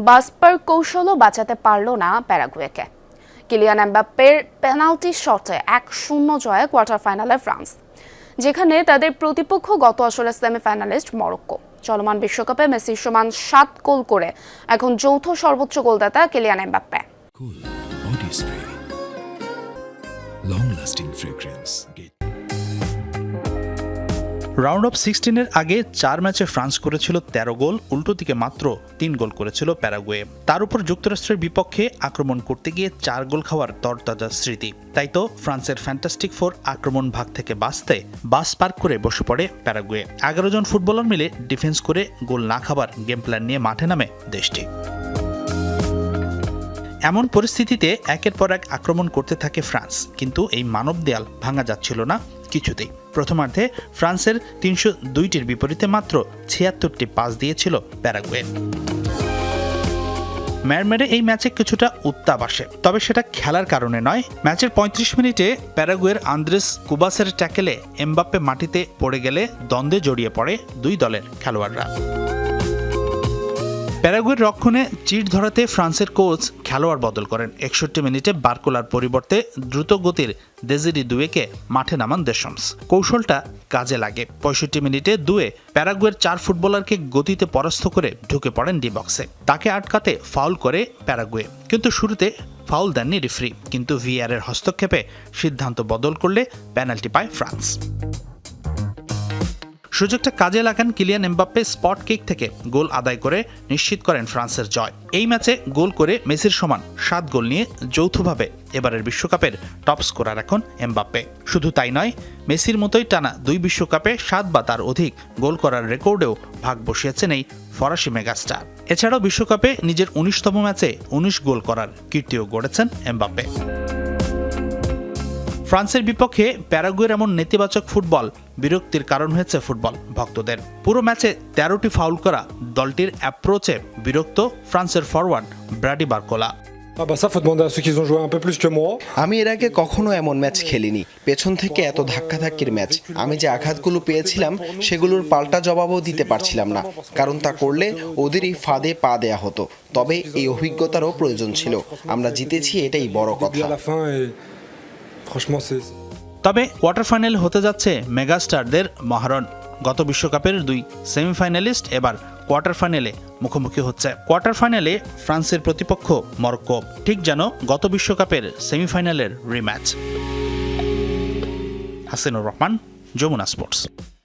বাসপার কৌশলও বাঁচাতে পারল না প্যারাগুয়েকে। কিলিয়ান এমবাপ্পের পেনাল্টি শটে 1-0 জয়ে কোয়ার্টার ফাইনালে ফ্রান্স, যেখানে তাদের প্রতিপক্ষ গত আসরের সেমিফাইনালিস্ট মরক্কো। চলমান বিশ্বকাপে মেসির সমান 7 গোল করে এখন যৌথ সর্বোচ্চ গোলদাতা কিলিয়ান এমবাপ্পে। রাউন্ড অফ 16-এর আগে 4 ম্যাচে ফ্রান্স করেছিল 13 গোল, উল্টো দিকে মাত্র 3 গোল করেছিল প্যারাগুয়ে। তার উপর যুক্তরাষ্ট্রের বিপক্ষে আক্রমণ করতে গিয়ে 4 গোল খাওয়ার তরতাজা স্মৃতি। তাই তো ফ্রান্সের ফ্যান্টাস্টিক ফোর আক্রমণ ভাগ থেকে বাঁচতে বাস পার্ক করে বসে পড়ে প্যারাগুয়ে। 11 জন ফুটবলার মিলে ডিফেন্স করে গোল না খাবার গেম প্ল্যান নিয়ে মাঠে নামে দেশটি। এমন পরিস্থিতিতে একের পর এক আক্রমণ করতে থাকে ফ্রান্স, কিন্তু এই মানব দেয়াল ভাঙা যাচ্ছিল না কিছুতেই। প্রথমার্ধে ফ্রান্সের 302টির বিপরীতে মাত্র 76টি পাস দিয়েছিল প্যারাগুয়ে। ম্যারমেরে এই ম্যাচে কিছুটা উত্তাপ আসে, তবে সেটা খেলার কারণে নয়। ম্যাচের 35 মিনিটে প্যারাগুয়ের আন্দ্রেস কুবাসের ট্যাকেলে এমবাপ্পে মাটিতে পড়ে গেলে দ্বন্দ্বে জড়িয়ে পড়ে দুই দলের খেলোয়াড়রা। প্যারাগুয়ের রক্ষণে চিট ধরাতে ফ্রান্সের কোচ খেলোয়াড় বদল করেন। 61 মিনিটে বারকোলার পরিবর্তে দ্রুত গতির দেজিরি দুয়েকে মাঠে নামান দেশমস। কৌশলটা কাজে লাগে। 65 মিনিটে দুয়ে প্যারাগুয়ের 4 ফুটবলারকে গতিতে পরাস্ত করে ঢুকে পড়েন ডি বক্সে। তাকে আটকাতে ফাউল করে প্যারাগুয়ে, কিন্তু শুরুতে ফাউল দেননি রেফারি। কিন্তু ভিআর এর হস্তক্ষেপে সিদ্ধান্ত বদল করলে পেনাল্টি পায় ফ্রান্স। সুযোগটা কাজে লাগান কিলিয়ান এমবাপ্পে, স্পট কিক থেকে গোল আদায় করে নিশ্চিত করেন ফ্রান্সের জয়। এই ম্যাচে গোল করে মেসির সমান 7 গোল নিয়ে যৌথভাবে এবারের বিশ্বকাপের টপ স্কোরার এখন এমবাপ্পে। শুধু তাই নয়, মেসির মতোই টানা 2 বিশ্বকাপে 7 বা তার অধিক গোল করার রেকর্ডেও ভাগ বসিয়েছেন এই ফরাসি মেগাস্টার। এছাড়াও বিশ্বকাপে নিজের 19তম ম্যাচে 19 গোল করার কীর্তিও গড়েছেন এমবাপ্পে। ফ্রান্সের বিপক্ষে প্যারাগুয়ের এমন নেতিবাচক ফুটবল বিরক্তির কারণ হয়েছে ফুটবল ভক্তদের। পুরো ম্যাচে 13টি ফাউল করা দলটির অ্যাপ্রোচে বিরক্ত ফ্রান্সের ফরওয়ার্ড ব্রাডি বারকোলা। আমি এর আগে কখনো এমন ম্যাচ খেলিনি। পেছন থেকে এত ধাক্কাধাক্কির ম্যাচ। আমি যে আঘাতগুলো পেয়েছিলাম সেগুলোর পাল্টা জবাবও দিতে পারছিলাম না, কারণ তা করলে ওদেরই ফাঁদে পা দেয়া হতো। তবে এই অভিজ্ঞতারও প্রয়োজন ছিল। আমরা জিতেছি, এটাই বড় কথা। তবে কোয়ার্টার ফাইনাল হতে যাচ্ছে মেগাস্টারদের মহারণ। গত বিশ্বকাপের 2 সেমিফাইনালিস্ট এবার কোয়ার্টার ফাইনালে মুখোমুখি হচ্ছে। কোয়ার্টার ফাইনালে ফ্রান্সের প্রতিপক্ষ মরক্কো, ঠিক যেন গত বিশ্বকাপের সেমিফাইনালের রিম্যাচ। হাসিনুর রহমান, যমুনা স্পোর্টস।